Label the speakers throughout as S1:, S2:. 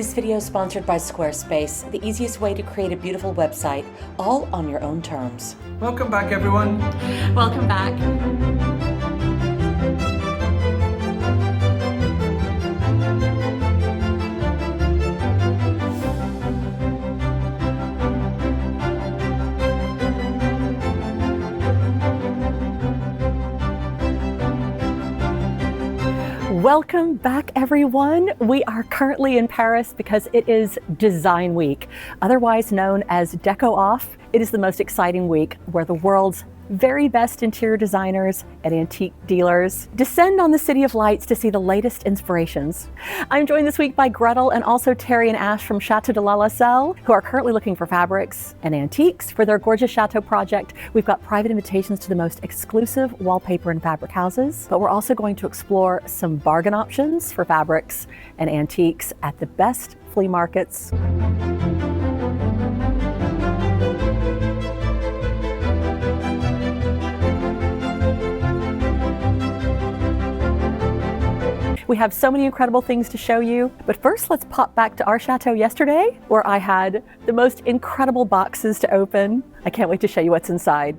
S1: This video is sponsored by Squarespace, the easiest way to create a beautiful website, all on your own terms.
S2: Welcome back, everyone.
S3: Welcome back.
S4: Welcome back, everyone. We are currently in Paris because it is Design Week, otherwise known as Deco Off. It is the most exciting week where the world's very best interior designers and antique dealers descend on the City of Lights to see the latest inspirations. I'm joined this week by Gretel and also Terry and Ash from Chateau delalacelle, who are currently looking for fabrics and antiques for their gorgeous Chateau project. We've got private invitations to the most exclusive wallpaper and fabric houses, but we're also going to explore some bargain options for fabrics and antiques at the best flea markets. We have so many incredible things to show you, but first let's pop back to our chateau yesterday, where I had the most incredible boxes to open. I can't wait to show you what's inside.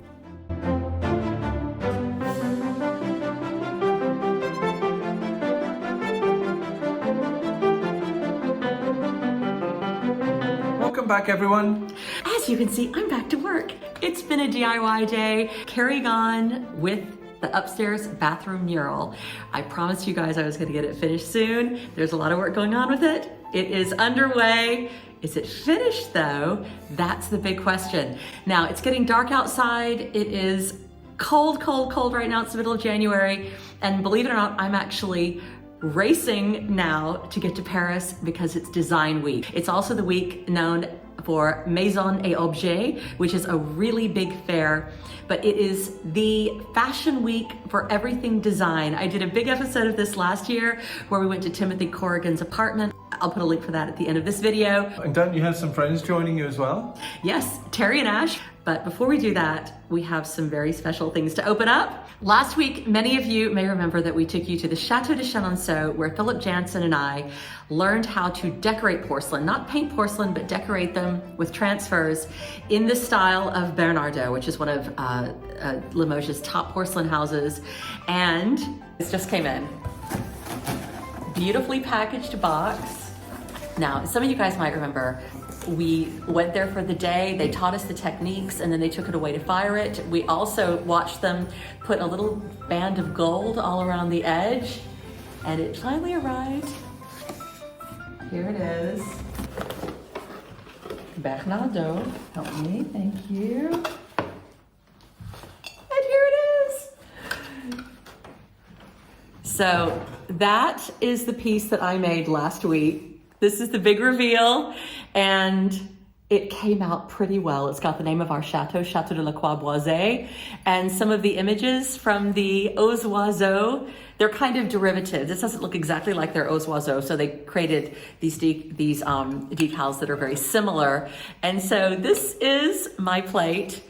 S2: Welcome back, everyone.
S3: As you can see, I'm back to work. It's been a DIY day, carrying on with the upstairs bathroom mural. I promised you guys I was gonna get it finished soon. There's a lot of work going on with it. It is underway. Is it finished though? That's the big question. Now it's getting dark outside. It is cold, cold, cold right now. It's the middle of January. And believe it or not, I'm actually racing now to get to Paris because it's Design Week. It's also the week known for Maison et Objet, which is a really big fair, but it is the fashion week for everything design. I did a big episode of this last year where we went to Timothy Corrigan's apartment. I'll put a link for that at the end of this video.
S2: And don't you have some friends joining you as well?
S3: Yes, Terry and Ash. But before we do that, we have some very special things to open up. Last week, many of you may remember that we took you to the Chateau de Chenonceau, where Philip Jansen and I learned how to decorate porcelain, not paint porcelain, but decorate them with transfers in the style of Bernardaud, which is one of Limoges' top porcelain houses. And this just came in. Beautifully packaged box. Now, some of you guys might remember, we went there for the day, they taught us the techniques, and then they took it away to fire it. We also watched them put a little band of gold all around the edge, and it finally arrived. Here it is. Bernardaud, help me, thank you. And here it is. So that is the piece that I made last week. This is the big reveal, and it came out pretty well. It's got the name of our chateau, Chateau de la Croix-Boisée, and some of the images from the Aux Oiseaux. They're kind of derivatives. This doesn't look exactly like their Aux Oiseaux, so they created these decals that are very similar. And so this is my plate,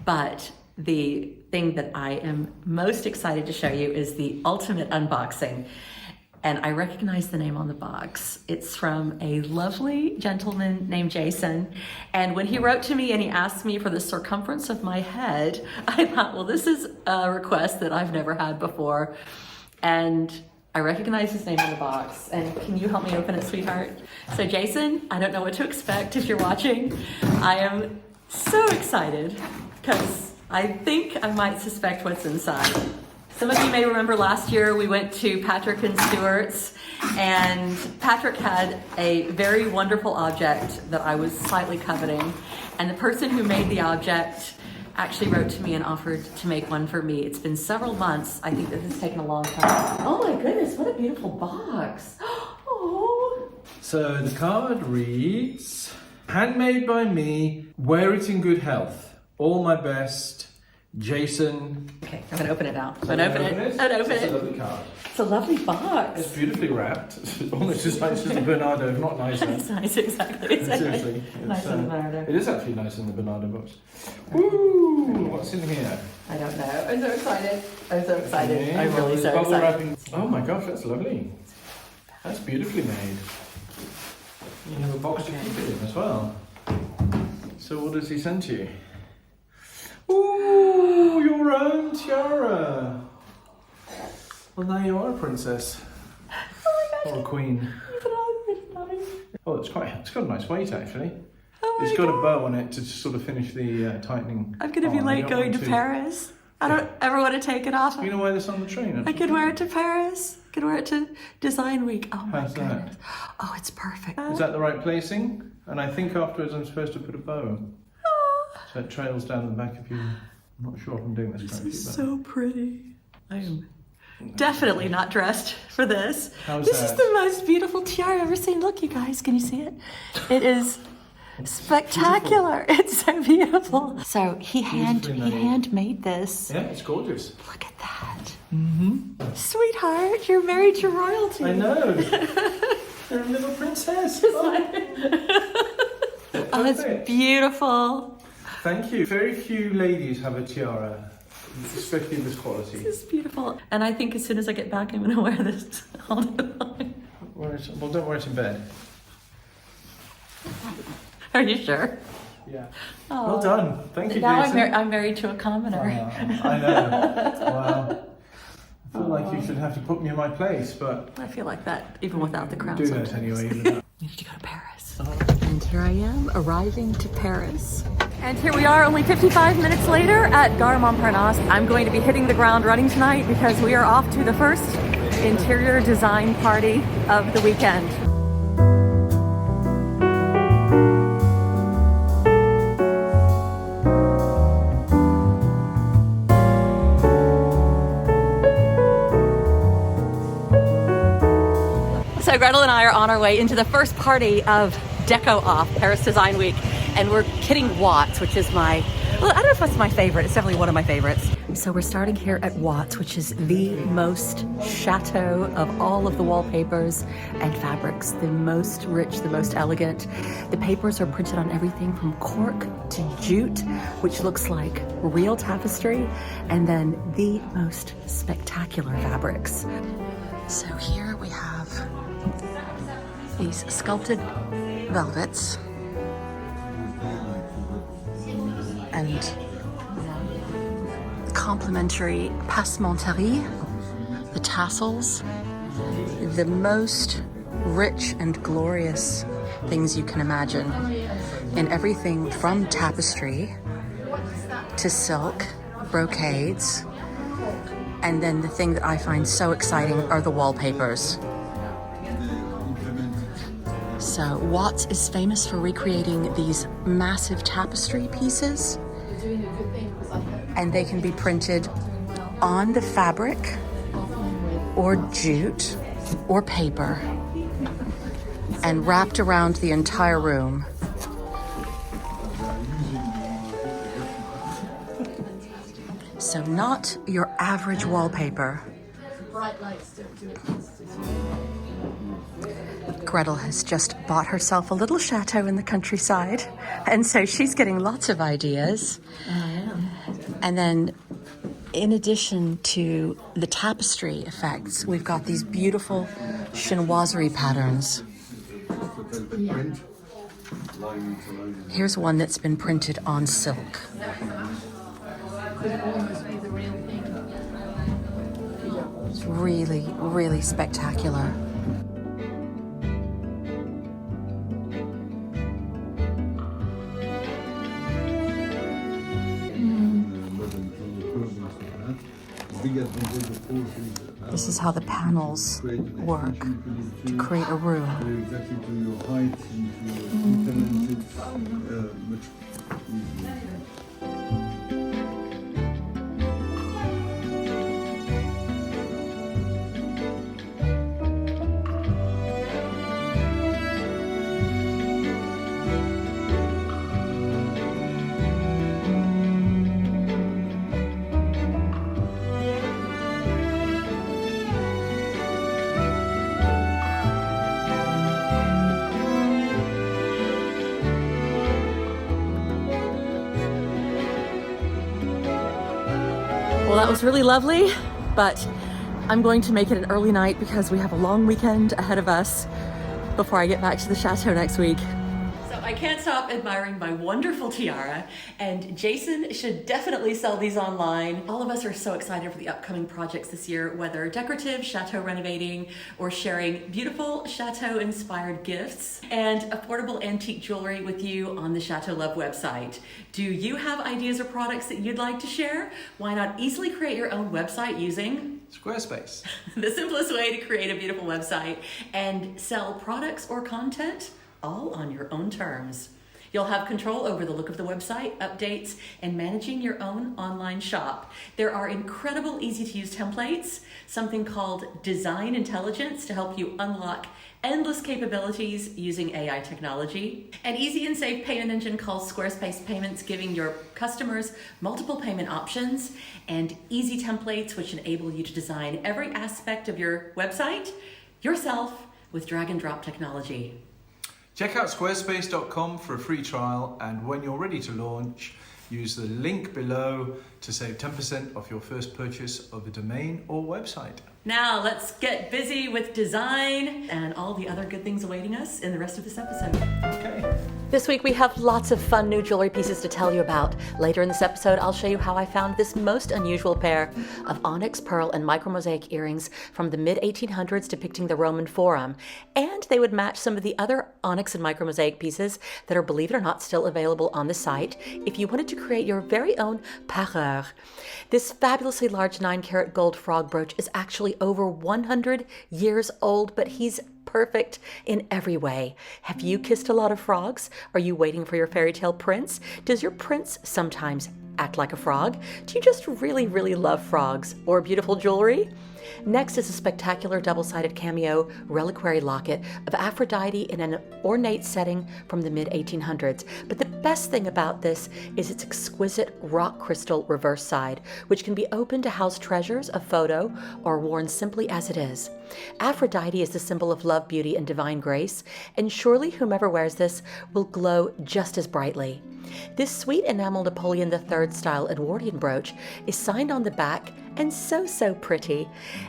S3: but the thing that I am most excited to show you is the ultimate unboxing. And I recognize the name on the box. It's from a lovely gentleman named Jason. And when he wrote to me and he asked me for the circumference of my head, I thought, well, this is a request that I've never had before. And I recognize his name on the box. And can you help me open it, sweetheart? So Jason, I don't know what to expect if you're watching. I am so excited because I think I might suspect what's inside. Some of you may remember last year we went to Patrick and Stewart's, and Patrick had a very wonderful object that I was slightly coveting, and the person who made the object actually wrote to me and offered to make one for me. It's been several months. I think this has taken a long time. Oh my goodness, what a beautiful box. Oh.
S2: So the card reads, handmade by me, wear it in good health. All my best, Jason.
S3: Okay, I'm gonna open it now. I'm gonna open it. I'm gonna open it.
S2: It's a lovely card.
S3: It's a lovely box.
S2: It's beautifully wrapped. Almost as nice as the Bernardo, if not nicer.
S3: It's nice, exactly.
S2: Seriously.
S3: Nicer than the Bernardo.
S2: It is actually nicer than the Bernardo box. Woo! What's in here?
S3: I don't know. I'm so excited. I'm so excited.
S2: Yeah,
S3: I'm really so
S2: bubble
S3: excited.
S2: wrapping. Oh my gosh, that's lovely. That's beautifully made. You have a box to keep it in as well. So what does he send to you? Ooh, your own tiara. Well, now you are a princess. Or a queen. Oh, it's got a nice weight actually. It's got a bow on it to sort of finish the tightening.
S3: I'm gonna be late going to Paris. I don't ever want to take it off.
S2: You know wear this on the train?
S3: I could wear it to Paris. I could wear it to Design Week. Oh my
S2: How's
S3: goodness. Oh, it's perfect.
S2: Is that the right placing? And I think afterwards I'm supposed to put a bow. So it trails down the back of you. I'm not sure if I'm doing this correctly.
S3: This is so pretty. I am definitely not dressed for this. This is the most beautiful tiara I've ever seen. Look, you guys, can you see it? It is spectacular. It's so beautiful. So he handmade this.
S2: Yeah, it's gorgeous.
S3: Look at that. Sweetheart, you're married to royalty.
S2: I know. You're a little princess.
S3: Oh, it's beautiful.
S2: Thank you. Very few ladies have a tiara, especially this quality.
S3: This is beautiful. And I think as soon as I get back, I'm going to wear this all day long.
S2: Well, don't wear it in bed.
S3: Are you sure?
S2: Yeah.
S3: Oh.
S2: Well done. Thank you,
S3: now
S2: Jason.
S3: I'm married to a commoner.
S2: I know. Wow. I feel like you should have to put me in my place, but...
S3: I feel like that even without the crown.
S2: Do that anyway.
S3: We need to go to Paris. And here I am, arriving to Paris. And here we are, only 55 minutes later at Gare Montparnasse. I'm going to be hitting the ground running tonight because we are off to the first interior design party of the weekend. So Gretel and I are on our way into the first party of Deco Off, Paris Design Week, and we're hitting Watts, which is I don't know if that's my favorite, it's definitely one of my favorites. So we're starting here at Watts, which is the most chateau of all of the wallpapers and fabrics, the most rich, the most elegant. The papers are printed on everything from cork to jute, which looks like real tapestry, and then the most spectacular fabrics. So here we have these sculpted velvets and complementary passementerie, the tassels, the most rich and glorious things you can imagine, in everything from tapestry to silk, brocades, and then the thing that I find so exciting are the wallpapers. So Watts is famous for recreating these massive tapestry pieces, and they can be printed on the fabric or jute or paper and wrapped around the entire room. So not your average wallpaper. Gretel has just bought herself a little chateau in the countryside, and so she's getting lots of ideas. And then in addition to the tapestry effects, we've got these beautiful chinoiserie patterns. Here's one that's been printed on silk. It's really, really spectacular. This is how the panels work to create a room. Well, that was really lovely, but I'm going to make it an early night because we have a long weekend ahead of us. before I get back to the chateau next week. So I can't stop admiring my wonderful tiara, and Jason should definitely sell these online. All of us are so excited for the upcoming projects this year, whether decorative, chateau renovating, or sharing beautiful chateau-inspired gifts and affordable antique jewelry with you on the Chateau Love website. Do you have ideas or products that you'd like to share? Why not easily create your own website using
S2: Squarespace.
S3: the simplest way to create a beautiful website and sell products or content all on your own terms. You'll have control over the look of the website, updates, and managing your own online shop. There are incredible easy-to-use templates, something called Design Intelligence to help you unlock endless capabilities using AI technology, an easy and safe payment engine called Squarespace Payments, giving your customers multiple payment options, and easy templates which enable you to design every aspect of your website yourself with drag and drop technology.
S2: Check out squarespace.com for a free trial, and when you're ready to launch, use the link below to save 10% off your first purchase of a domain or website.
S3: Now let's get busy with design and all the other good things awaiting us in the rest of this episode.
S2: Okay.
S1: This week we have lots of fun new jewelry pieces to tell you about. Later in this episode, I'll show you how I found this most unusual pair of onyx, pearl, and micromosaic earrings from the mid-1800s depicting the Roman Forum. And they would match some of the other onyx and micromosaic pieces that are, believe it or not, still available on the site if you wanted to create your very own parure. This fabulously large 9-karat gold frog brooch is actually over 100 years old, but he's perfect in every way. Have you kissed a lot of frogs? Are you waiting for your fairy tale prince? Does your prince sometimes act like a frog? Do you just really, really love frogs or beautiful jewelry? Next is a spectacular double-sided cameo reliquary locket of Aphrodite in an ornate setting from the mid-1800s. But the best thing about this is its exquisite rock crystal reverse side, which can be opened to house treasures, a photo, or worn simply as it is. Aphrodite is the symbol of love, beauty, and divine grace, and surely whomever wears this will glow just as brightly. This sweet enamel Napoleon III style Edwardian brooch is signed on the back and so pretty.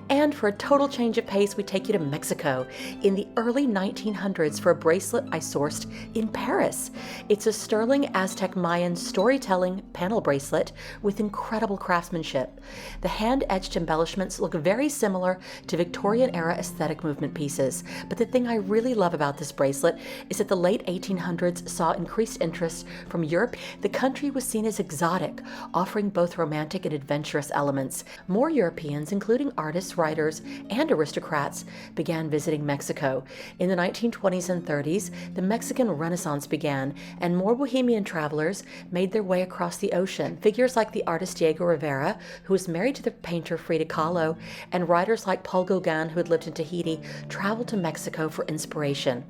S1: And for a total change of pace, we take you to Mexico in the early 1900s for a bracelet I sourced in Paris. It's a sterling Aztec Mayan storytelling panel bracelet with incredible craftsmanship. The hand-etched embellishments look very similar to Victorian-era aesthetic movement pieces, but the thing I really love about this bracelet is that the late 1800s saw increased interest from Europe. The country was seen as exotic, offering both romantic and adventurous elements. More Europeans, including artists, writers, and aristocrats, began visiting Mexico. In the 1920s and 30s, the Mexican Renaissance began, and more bohemian travelers made their way across the ocean. Figures like the artist Diego Rivera, who was married to the painter Frida Kahlo, and writers like Paul Gauguin, who had lived in Tahiti, traveled to Mexico for inspiration.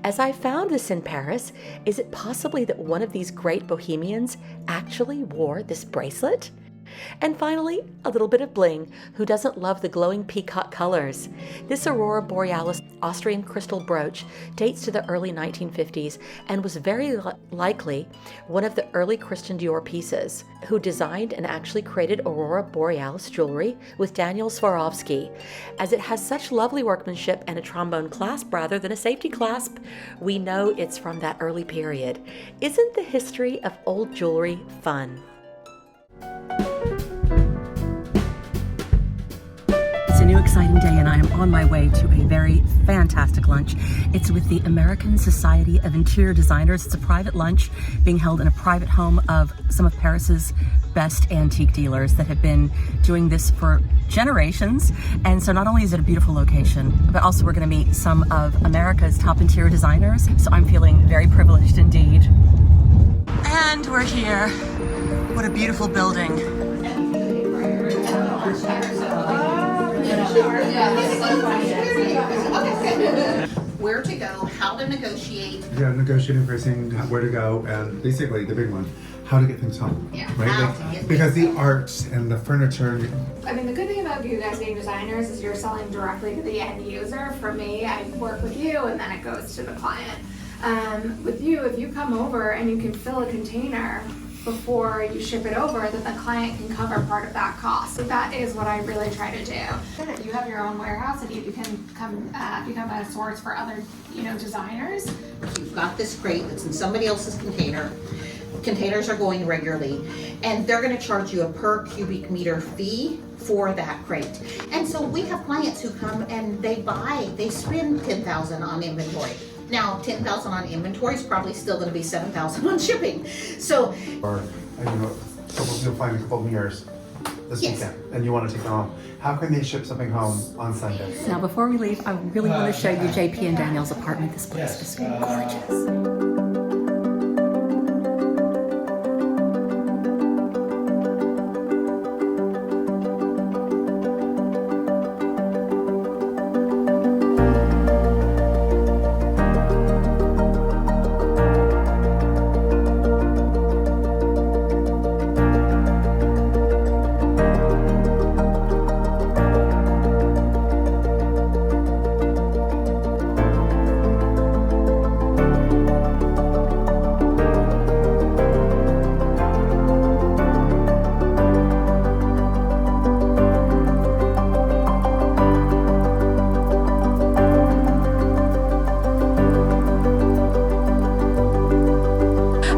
S1: As I found this in Paris, is it possibly that one of these great bohemians actually wore this bracelet? And finally, a little bit of bling. Who doesn't love the glowing peacock colors? This Aurora Borealis Austrian crystal brooch dates to the early 1950s and was very likely one of the early Christian Dior pieces. Who designed and actually created Aurora Borealis jewelry with Daniel Swarovski. As it has such lovely workmanship and a trombone clasp rather than a safety clasp, we know it's from that early period. Isn't the history of old jewelry fun?
S3: It's a new exciting day and I am on my way to a very fantastic lunch. It's with the American Society of Interior Designers. It's a private lunch being held in a private home of some of Paris's best antique dealers that have been doing this for generations. And so not only is it a beautiful location, but also we're going to meet some of America's top interior designers. So I'm feeling very privileged indeed. And we're here. What a beautiful building.
S5: Where to go, how to negotiate.
S6: Yeah, negotiating pricing, where to go, and basically the big one, how to get things home.
S5: Yeah,
S6: right?
S5: how
S6: Like,
S5: to get
S6: because
S5: things
S6: the art and the furniture.
S7: I mean, the good thing about you guys being designers is you're selling directly to the end user. For me, I work with you and then it goes to the client. With you, if you come over and you can fill a container before you ship it over, then the client can cover part of that cost. So that is what I really try to do. You have your own warehouse and you can become a source for other, designers.
S5: You've got this crate that's in somebody else's container. Containers are going regularly, and they're going to charge you a per cubic meter fee for that crate. And so we have clients who come and they spend $10,000 on inventory. Now, $10,000 on inventory is probably still going to be $7,000 on shipping. So,
S6: Or you'll find a couple of mirrors this
S5: Yes.
S6: weekend, and you want to take them home. How can they ship something home on Sunday?
S4: Now, before we leave, I really want to show you JP and Danielle's apartment. This place is gorgeous.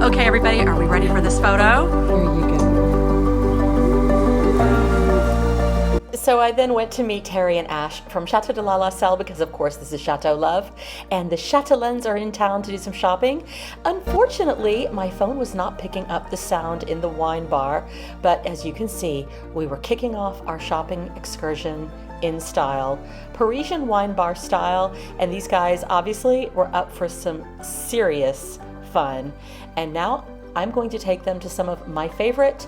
S4: Okay, everybody, are we ready for this photo? Here you go. So I then went to meet Terry and Ash from Chateau de la Lacelle because, of course, this is Chateau Love, and the châtelaines are in town to do some shopping. Unfortunately, my phone was not picking up the sound in the wine bar, but as you can see, we were kicking off our shopping excursion in style, Parisian wine bar style, and these guys obviously were up for some serious fun. And now I'm going to take them to some of my favorite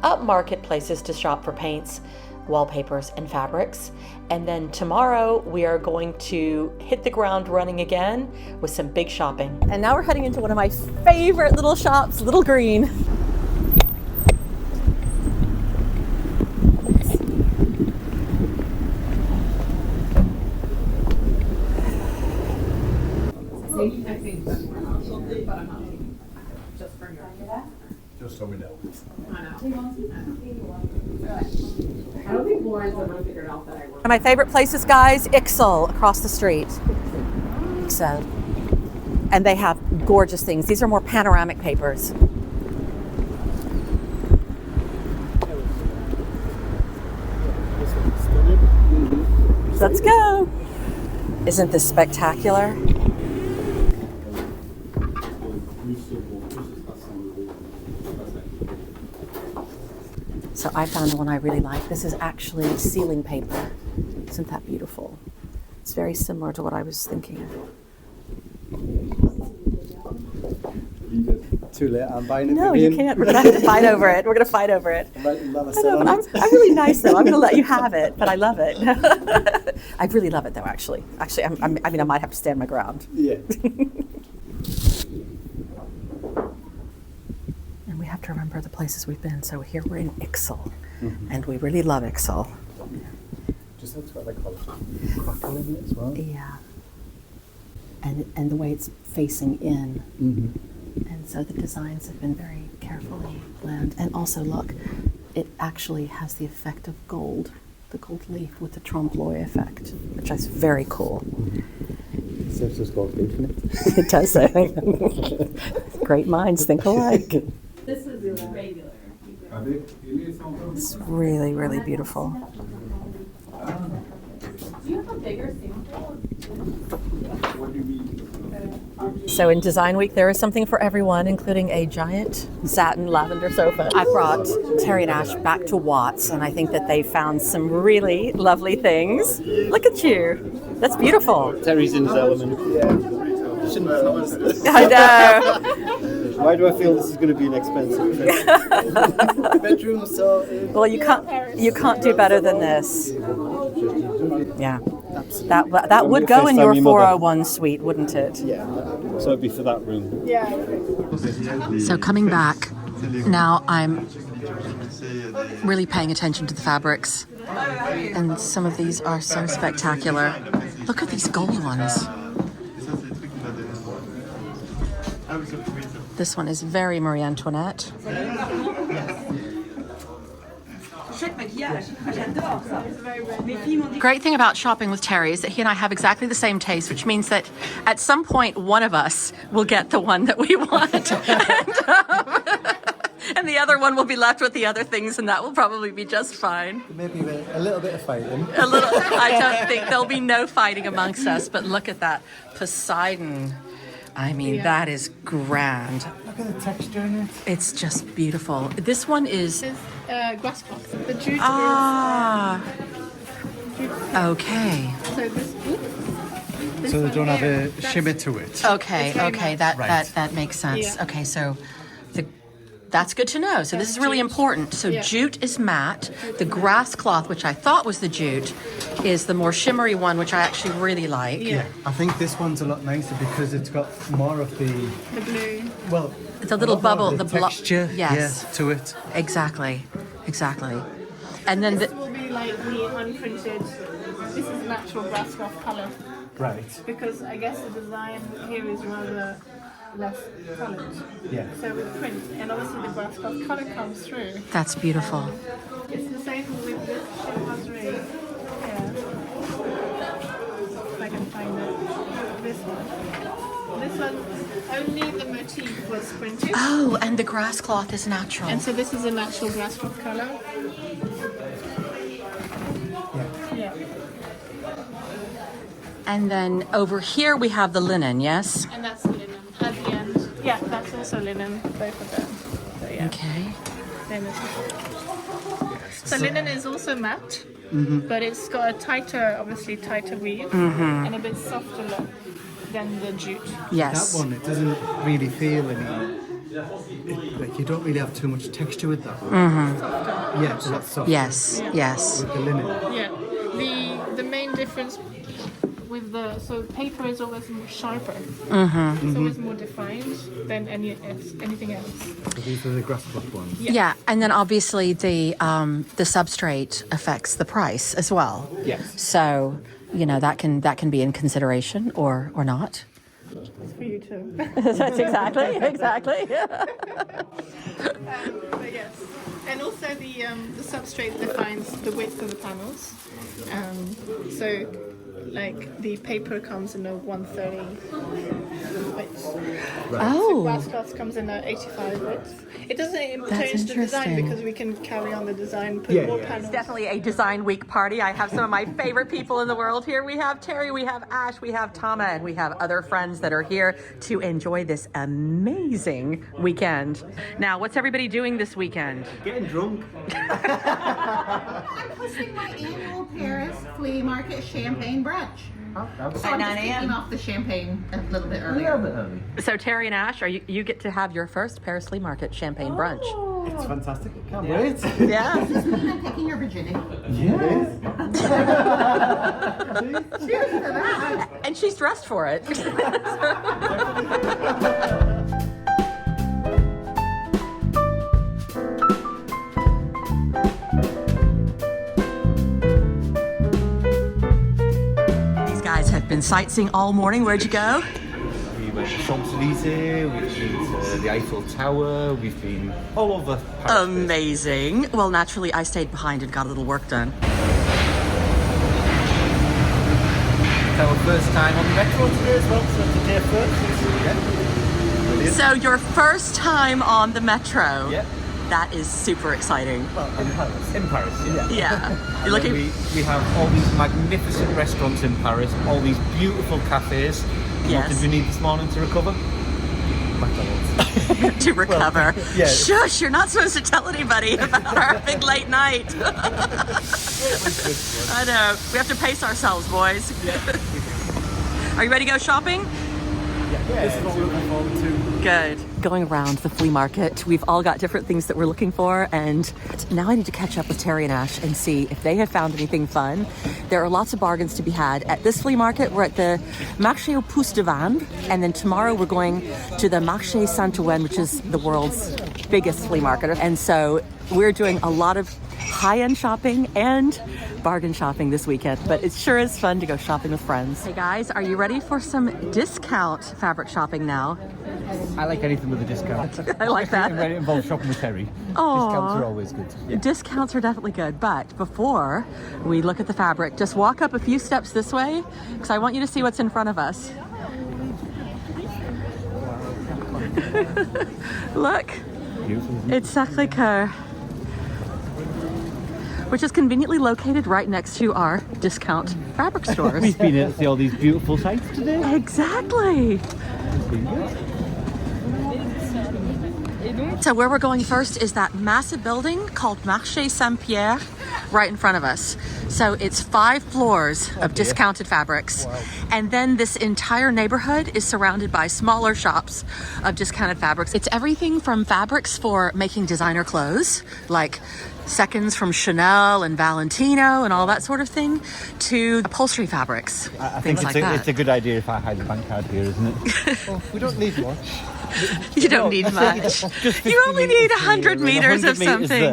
S4: upmarket places to shop for paints, wallpapers, and fabrics. And then tomorrow we are going to hit the ground running again with some big shopping. And now we're heading into one of my favorite little shops, Little Green.
S2: Just so we know.
S4: One of my favorite places, guys, Iksel, across the street. Iksel. And they have gorgeous things. These are more panoramic papers. Let's go. Isn't this spectacular? So I found one I really like. This is actually ceiling paper. Isn't that beautiful? It's very similar to what I was thinking.
S8: Too late, I'm buying it.
S4: No,
S8: Vivienne.
S4: you can't. We're going to have to fight over it. We're going to fight over it. I know, but I'm really nice, though. I'm going to let you have it, but I love it. I really love it, though, actually. Actually, I might have to stand my ground.
S8: Yeah.
S4: And we have to remember the places we've been. So here we're in Iksel, and we really love Iksel.
S8: Just looks got like a crackle in it as well.
S4: Yeah. And the way it's facing in. And so the designs have been very carefully planned. And also, look, it actually has the effect of gold, the gold leaf with the trompe l'oeil effect, which is very cool.
S8: It says it's gold leaf in it.
S4: It does say. Great minds think alike.
S9: This is regular.
S4: It's really, really beautiful.
S9: Do you have a bigger sample?
S4: So in Design Week, there is something for everyone, including a giant satin lavender sofa. I brought Terry and Ash back to Watts, and I think that they found some really lovely things. Look at you. That's beautiful.
S8: Terry's in his element. Yeah.
S4: I know.
S8: Why do I feel this is going to be an expensive trip? Bedroom, so.
S4: Well, you can't do better than this. Yeah. That would go in your 401 suite, wouldn't it?
S8: Yeah. So it'd be for that room.
S9: Yeah.
S1: So coming back, now I'm really paying attention to the fabrics. And some of these are so spectacular. Look at these gold ones. This one is very Marie Antoinette. Great thing about shopping with Terry is that he and I have exactly the same taste, which means that at some point one of us will get the one that we want. And the other one will be left with the other things, and that will probably be just fine.
S8: Maybe a little bit of fighting.
S1: A little. I don't think there'll be no fighting amongst us, but look at that Poseidon. I mean, that is grand.
S8: Look at the texture in it.
S1: It's just beautiful. This one is...
S10: grass cloth. The jute
S1: Okay.
S10: So this
S8: So they don't have a shimmer to it.
S1: Okay, that makes sense.
S10: Yeah.
S1: Okay, so that's good to know. So this is really important. So jute is matte. The grass cloth, which I thought was the jute, is the more shimmery one, which I actually really like.
S10: Yeah.
S8: I think this one's a lot nicer because it's got more of the
S10: blue.
S8: Well,
S1: it's a little bubble,
S8: the texture,
S1: yes,
S8: to it.
S1: Exactly. And then
S10: This will be like the unprinted. This is natural grass cloth color.
S8: Right.
S10: Because I guess the design here is rather less coloured.
S8: Yeah.
S10: So with print, and obviously the grass cloth colour comes through.
S1: That's beautiful.
S10: It's the same with this chimpanzee. Yeah. If I can find it. This one. This one, only the motif was printed.
S1: Oh, and the grass cloth is natural.
S10: And so this is a natural grass cloth colour. Yeah.
S1: And then over here we have the linen, yes?
S10: And that's linen at the end. Yeah, that's also linen, both of them. So yeah.
S1: Okay.
S10: Then so linen is also matte, but it's got a tighter weave and a bit softer look than the jute.
S1: Yes.
S8: That one, it doesn't really feel any. Like you don't really have too much texture with that one. Yeah, so that's soft.
S1: Yes.
S8: With the linen.
S10: Yeah. The main difference with so paper is always more sharper. It's always more defined than anything else.
S8: So these are the grass cloth ones.
S1: Yeah, and then obviously the substrate affects the price as well.
S8: Yes.
S1: So, that can be in consideration or not.
S10: It's for you too.
S1: That's exactly.
S10: But yes. And also the substrate defines the width of the panels. So like the paper comes in a 130 width.
S1: Right.
S10: So grass cloth comes in a 85 width. It doesn't change the design because we can carry on the design, put more panels.
S1: It's definitely a design week party. I have some of my favorite people in the world here. We have Terry, we have Ash, we have Toma, and we have other friends that are here to enjoy this amazing weekend. Now, what's everybody doing this weekend?
S8: Getting drunk.
S5: I'm hosting my annual Paris flea market champagne brunch. So I'm just kicking off the champagne a little bit earlier.
S1: So Terry and Ash, you get to have your first Paris Flea Market champagne brunch.
S8: It's fantastic. Can't wait.
S1: Yeah.
S5: Does this mean I'm taking your virginity?
S8: Yes.
S5: Cheers to that.
S1: And she's dressed for it. Have been sightseeing all morning. Where'd you go?
S11: We went to Champs-Elysees, we've been to the Eiffel Tower, we've been all over Paris.
S1: Amazing. Well, naturally, I stayed behind and got a little work done.
S11: It's our first time on the metro today as well, so today first.
S1: So your first time on the metro.
S11: Yeah.
S1: That is super exciting.
S11: Well, in Paris. In Paris, yeah.
S1: Yeah. You're looking...
S11: we have all these magnificent restaurants in Paris, all these beautiful cafes.
S1: Yes.
S11: What did we need this morning to recover? McDonald's.
S1: To recover.
S11: Well, yeah.
S1: Shush, you're not supposed to tell anybody about our big late night. I know. We have to pace ourselves, boys.
S11: Yeah.
S1: Are you ready to go shopping?
S11: Yeah, this is what we're looking forward to.
S1: Good. Going around the flea market, we've all got different things that we're looking for, and now I need to catch up with Terry and Ash and see if they have found anything fun. There are lots of bargains to be had at this flea market. We're at the Marché aux Pousses de Vannes, and then tomorrow we're going to the Marché Saint-Ouen, which is the world's biggest flea market. And so we're doing a lot of high-end shopping and bargain shopping this weekend, but it sure is fun to go shopping with friends. Hey guys, are you ready for some discount fabric shopping now?
S11: I like anything with a discount.
S3: I like that.
S11: When it involves shopping with Terry.
S3: Aw.
S11: Discounts are always good. Yeah.
S3: Discounts are definitely good, but before we look at the fabric, just walk up a few steps this way because I want you to see what's in front of us. Look, it's Sacré-Cœur, which is conveniently located right next to our discount fabric stores.
S11: We've been to see all these beautiful sites today.
S3: Exactly.
S11: It's been good.
S3: So where we're going first is that massive building called Marché Saint-Pierre right in front of us. So it's 5 floors of discounted fabrics.
S11: Wow.
S3: And then this entire neighborhood is surrounded by smaller shops of discounted fabrics. It's everything from fabrics for making designer clothes, like seconds from Chanel and Valentino and all that sort of thing, to upholstery fabrics,
S11: I
S3: things
S11: think
S3: like that.
S11: it's a good idea if I hide the bank card here, isn't it?
S8: Well, we don't need much.
S3: You don't need much. You only need 100 meters of something.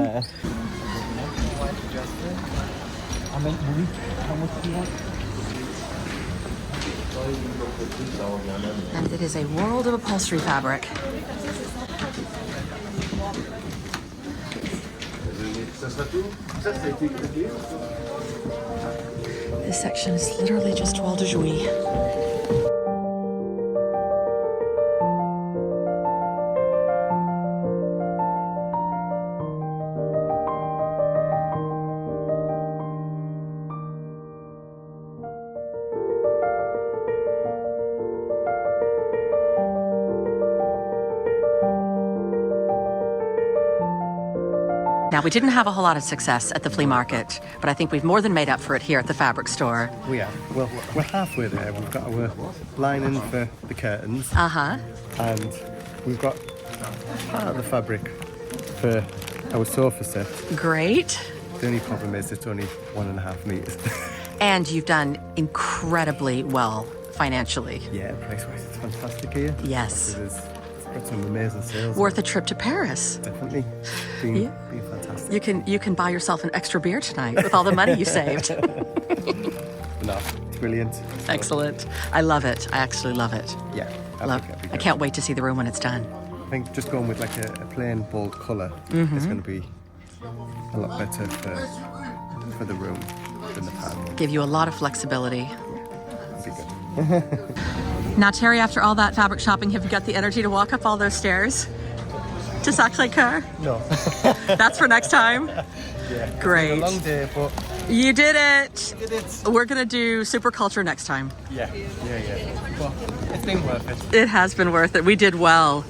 S11: I meant money. How much do you want?
S3: And it is a world of upholstery fabric. This section is literally just toile de jouy. Now, we didn't have a whole lot of success at the flea market, but I think we've more than made up for it here at the fabric store.
S8: We have. Well, we're halfway there. We've got our lining for the curtains.
S3: Uh-huh.
S8: And we've got part of the fabric for our sofa set.
S3: Great.
S8: The only problem is it's only 1.5 meters.
S3: And you've done incredibly well financially.
S8: Yeah, price-wise, it's fantastic here.
S3: Yes.
S8: It is. Got some amazing sales.
S3: Worth a trip to Paris.
S8: Definitely. Been fantastic.
S3: You can buy yourself an extra beer tonight with all the money you saved.
S8: No, brilliant.
S3: Excellent. I love it. I actually love it.
S8: Yeah.
S3: I can't wait to see the room when it's done.
S8: I think just going with like a plain bold colour is going to be a lot better for the room than the panel.
S3: Give you a lot of flexibility.
S8: It'll be good.
S3: Now, Terry, after all that fabric shopping, have you got the energy to walk up all those stairs to Sacré-Cœur?
S8: No.
S3: That's for next time?
S8: Yeah.
S3: Great.
S8: It's been a long day, but...
S3: You did it!
S8: We did it.
S3: We're going to do super culture next time.
S8: Yeah. Well, it's been worth it.
S3: It has been worth it. We did well.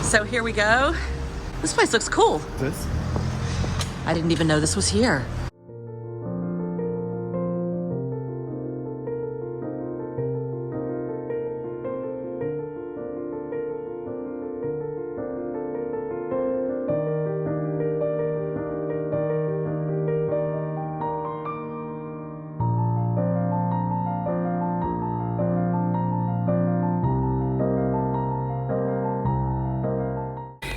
S3: So here we go. This place looks cool.
S8: This?
S3: I didn't even know this was here.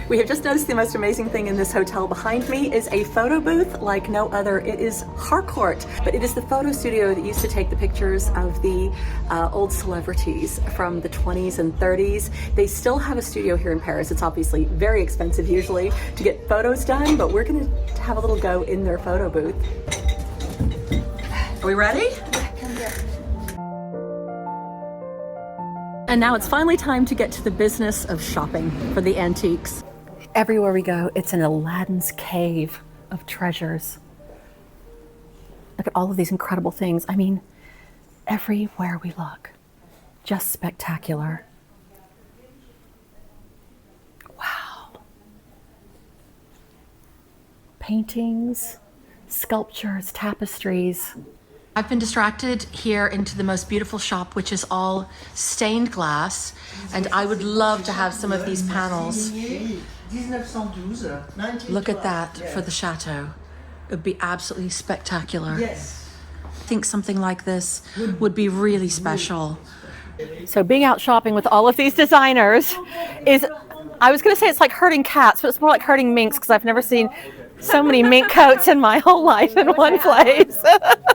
S3: We have just noticed the most amazing thing in this hotel behind me is a photo booth like no other. It is Harcourt, but it is the photo studio that used to take the pictures of the old celebrities from the 20s and 30s. They still have a studio here in Paris. It's obviously very expensive usually to get photos done, but we're gonna have a little go in their photo booth. Are we ready? And now it's finally time to get to the business of shopping for the antiques. Everywhere we go, it's an Aladdin's cave of treasures. Look at all of these incredible things. I mean, everywhere we look, just spectacular. Wow. Paintings, sculptures, tapestries. I've been distracted here into the most beautiful shop, which is all stained glass, and I would love to have some of these panels. Look at that for the chateau.
S1: It would be absolutely spectacular.
S12: Yes.
S1: I think something like this would be really special.
S4: So being out shopping with all of these designers is, I was going to say it's like herding cats, but it's more like herding minks because I've never seen so many mink coats in my whole life in one place.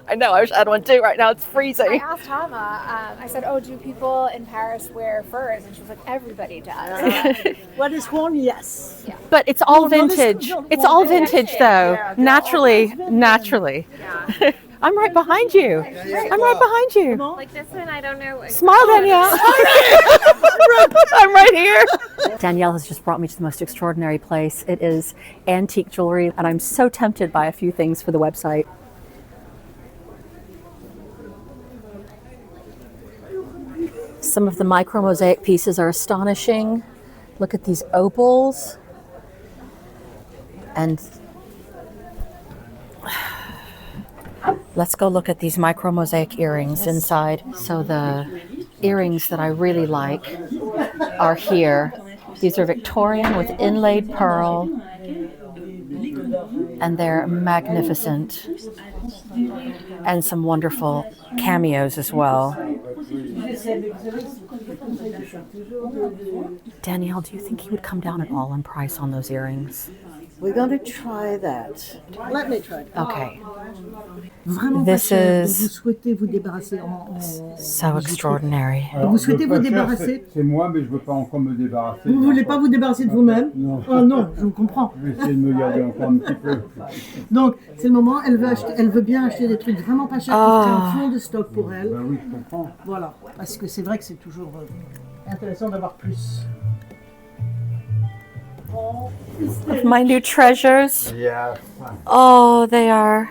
S4: I know, I wish I had one too. Right now it's freezing.
S13: I asked Toma, I said, oh, do people in Paris wear furs? And she was like, everybody does.
S12: What is worn? Yes.
S13: Yeah.
S4: But it's all vintage. It's all vintage though. Naturally.
S13: Yeah.
S4: I'm right behind you. I'm right behind you.
S13: Like this one, I don't know.
S4: Smile, Danielle. I'm right here. Danielle has just brought me to the most extraordinary place. It is antique jewelry, and I'm so tempted by a few things for the website. Some of the micro mosaic pieces are astonishing. Look at these opals. And let's go look at these micro mosaic earrings inside. So the earrings that I really like are here. These are Victorian with inlaid pearl, and they're magnificent. And some wonderful cameos as well. Danielle, do you think he would come down at all in price on those earrings?
S12: We're going to try that. Let me try.
S4: Okay.
S12: Vraiment
S4: This
S12: pas cher.
S4: is
S12: Vous souhaitez vous débarrasser
S4: so extraordinary.
S12: Vous souhaitez vous débarrasser?
S14: C'est moi, mais je veux pas encore me débarrasser.
S12: Vous voulez pas vous débarrasser de vous-même?
S14: Non.
S12: Oh non, je vous comprends.
S14: Je vais essayer de me garder encore un petit peu.
S12: Donc, c'est le moment, elle veut bien acheter des trucs vraiment pas chers qui seraient en fond de stock pour elle.
S14: Ben oui, je comprends.
S12: Voilà, parce que c'est vrai que c'est toujours intéressant d'avoir plus.
S4: Of my new treasures.
S14: Yeah.
S4: Oh, they are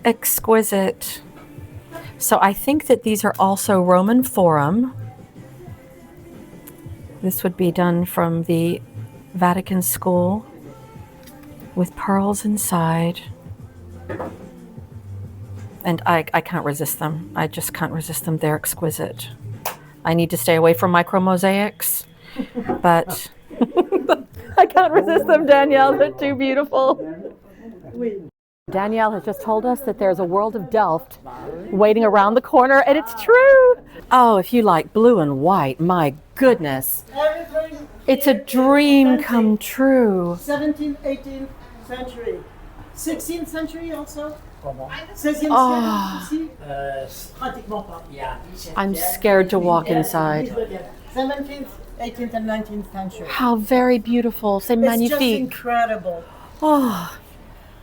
S4: exquisite. So I think that these are also Roman Forum. This would be done from the Vatican School with pearls inside. And I can't resist them. I just can't resist them. They're exquisite. I need to stay away from micro mosaics, but I can't resist them, Danielle. They're too beautiful. Danielle has just told us that there's a world of Delft waiting around the corner, and it's true. Oh, if you like blue and white, my goodness. It's a dream come true.
S12: 17th, 18th century. 16th century also? 16e siècle aussi? Pratiquement pas.
S4: I'm scared to walk inside.
S12: 17th, 18th and 19th century.
S4: How very beautiful. C'est
S12: It's
S4: magnifique.
S12: just incredible.
S4: Oh,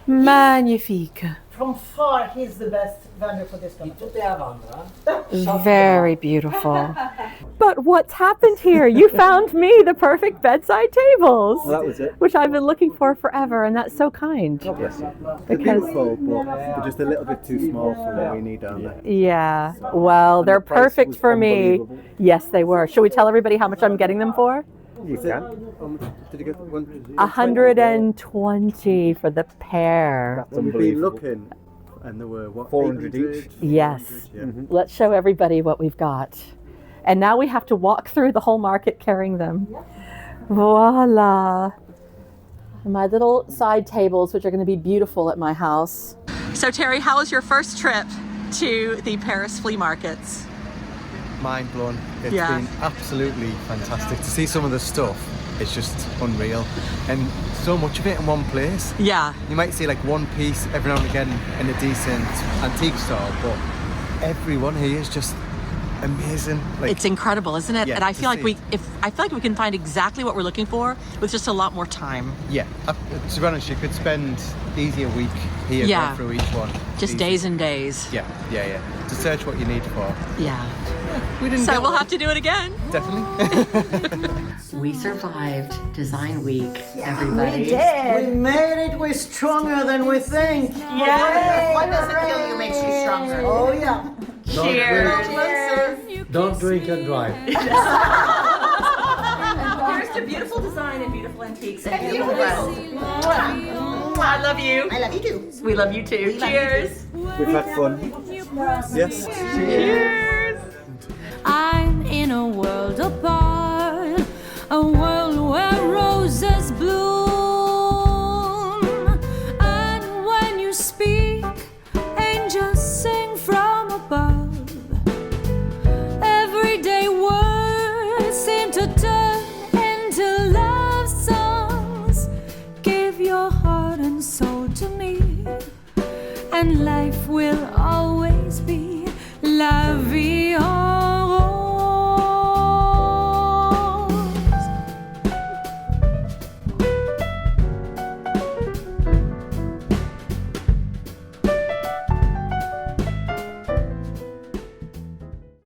S4: magnifique.
S12: From far, he's the best vendor for this company.
S4: Very beautiful. But what's happened here? You found me the perfect bedside tables.
S8: Well, that was it.
S4: Which I've been looking for forever, and that's so kind.
S8: God bless you. They're beautiful, but they're just a little bit too small for what we need down there.
S4: Yeah, well,
S8: And
S4: they're
S8: the price
S4: perfect
S8: was
S4: for me.
S8: unbelievable.
S4: Yes, they were. Should we tell everybody how much I'm getting them for?
S8: You can. How much did you get?
S4: 120 for the pair.
S8: So we've been looking, and there were what, 400 each?
S4: Yes.
S8: Yeah.
S4: Let's show everybody what we've got. And now we have to walk through the whole market carrying them. Voila. My little side tables, which are going to be beautiful at my house. So Terry, how was your first trip to the Paris flea markets?
S8: Mind blown. It's
S4: Yeah.
S8: been absolutely fantastic to see some of the stuff. It's just unreal, and so much of it in one place.
S4: Yeah.
S8: You might see like one piece every now and again in a decent antique store, but everyone here is just amazing. Like,
S1: It's incredible, isn't it?
S8: Yeah,
S1: And I
S8: to
S1: feel like
S8: see.
S1: I feel like we can find exactly what we're looking for with just a lot more time.
S8: yeah, to be honest, you could spend easy a week here
S1: Yeah.
S8: going through each one.
S1: Just
S8: Easy.
S1: days and days.
S8: Yeah, to search what you need for.
S1: Yeah.
S8: We didn't
S1: So
S8: get
S1: we'll
S8: one.
S1: have to do it again.
S8: Definitely.
S1: We survived Design Week,
S12: We
S1: everybody.
S12: did. We made it. We're stronger than we think.
S5: What doesn't kill you makes you stronger.
S12: Oh yeah.
S1: Cheers.
S15: Don't drink and drive.
S1: Here's to beautiful design and beautiful antiques and beautiful brands. I love you.
S5: I love you too.
S1: We love you too. Cheers.
S8: We've had fun. Yes.
S1: Cheers.
S16: I'm in a world apart, a world where roses bloom, and life will always be la vie en